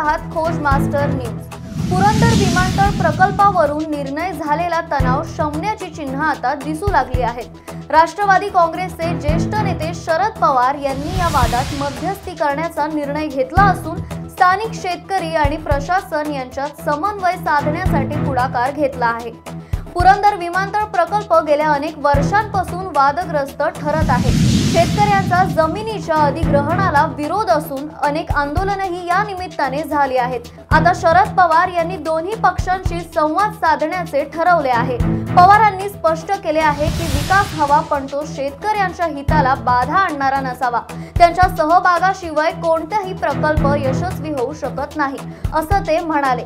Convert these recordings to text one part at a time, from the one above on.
आहात खोज master news. Purandar विमानतळ प्रकल्पावरून निर्णय झालेला तणाव शमण्याची चिन्ह आता दिसू लागली आहेत। राष्ट्रवादी काँग्रेसचे ज्येष्ठ नेते शरद पवार यांनी या वादात मध्यस्थी करण्याचा निर्णय घेतला असून स्थानिक शेतकरी आणि प्रशासन यांच्यात समन्वय साधण्यासाठी पुढाकार घेतला आहे। पुरंदर विमानतळ प्रकल्प गेल्या अनेक वर्षांपासून वादग्रस्त ठरत आहे। शेतकऱ्यांचा जमिनीच्या अधिग्रहणाला विरोध असून अनेक आंदोलनही या निमित्ताने झाली आहेत। आता शरद पवार यांनी दोन्ही पक्षांशी संवाद साधण्याचे ठरवले आहे। पवारांनी स्पष्ट केले आहे की विकास हवा, पण तो शेतकऱ्यांच्या हिताला बाधा आणणारा नसावा। त्यांच्या सहभागाशिवाय कोणताही प्रकल्प यशस्वी होऊ शकत नाही, असं ते म्हणाले।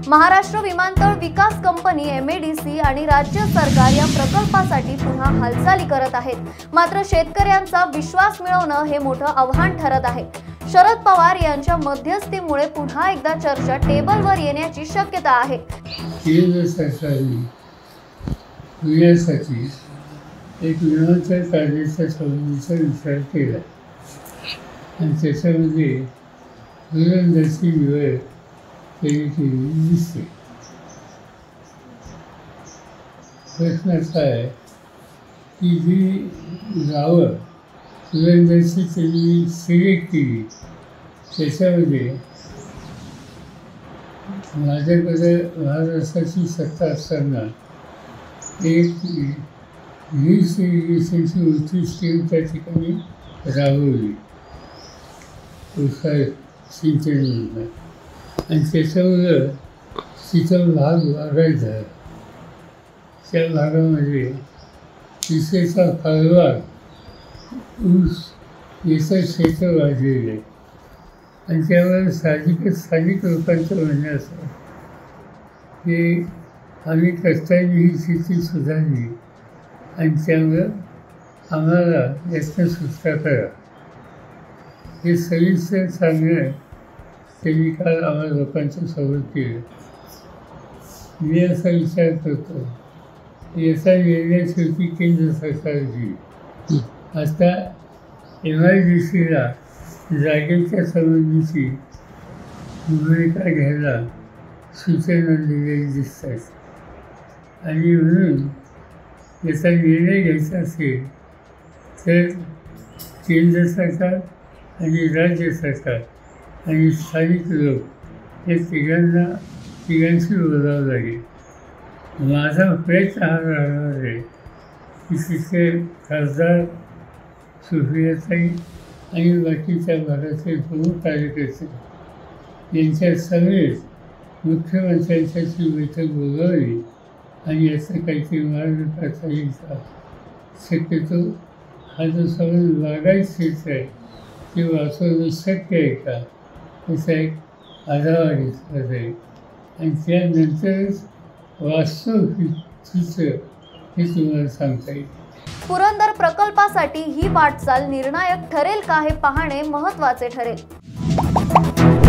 महाराष्ट्र विमानतळ विकास कंपनी MADC आणि राज्य सरकार या प्रकल्पासाठी पुन्हा हालचाली करत आहेत। मात्र शेतकऱ्यांचा विश्वास मिळवणं हे मोठं आव्हान ठरत आहे। शरद पवार यांच्या मध्यस्थीमुळे पुन्हा एकदा चर्चा टेबलवर येण्याची शक्यता आहे। केंद्र सरकारने पुण्यासाठी एक विमानतळ काढण्याच्या संबंधीचा विचार केला आणि त्याच्यामध्ये पुरंदरची निवड केली दिसते। प्रश्न असा आहे की जी गावं पुरंदरची त्यांनी सिलेक्ट केली त्याच्यामध्ये माझ्याकडे महाराष्ट्राची सत्ता असताना एक वीज इरिगेशनची मोठी स्कीम त्या ठिकाणी राबवली सिंचन योजना आणि त्याच्यामुळं तिथं भाग वाढायचा आहे। त्या भागामध्ये तिसरेचा फळबाग, ऊस याचं क्षेत्र वाढलेलं आहे आणि त्यामुळे स्थानिक लोकांचं म्हणणं असं की आम्ही कष्टाने ही शेती सुधारली आणि त्यामुळं आम्हाला यातनं सुटका करा। हे सविस्तर सांगणं त्यांनी काल आम्हाला लोकांच्या समोर केलं। मी असा विचार करतो की याचा निर्णय शेवटी केंद्र सरकार घेईल। आता MIDCला जागेच्या संबंधीची भूमिका घ्यायला सूचना दिलेली दिसतात आणि म्हणून याचा निर्णय घ्यायचा असेल तर केंद्र सरकार आणि राज्य सरकार आणि स्थानिक लोक हे तिघांशी बोलावं लागेल। माझा प्रयत्न हा राहणार आहे की तिथे खासदार सुप्रियाताई आणि बाकीच्या भागाचे प्रमुख कार्यकर्ते यांच्या समेत मुख्यमंत्र्यांची बैठक बोलावी आणि याचं काहीतरी मार्ग काढता येईल का। शक्यतो हा जो संबंध लागायचं क्षेत्र आहे ते वाचवणं शक्य आहे का याचा एक आढावा घेतला जाईल आणि त्यानंतरच वास्तव चित्र हे तुम्हाला सांगता येईल। पुरंदर प्रकल्पासाठी ही वाटचाल निर्णायक ठरेल का हे पाहणे महत्त्वाचे ठरेल।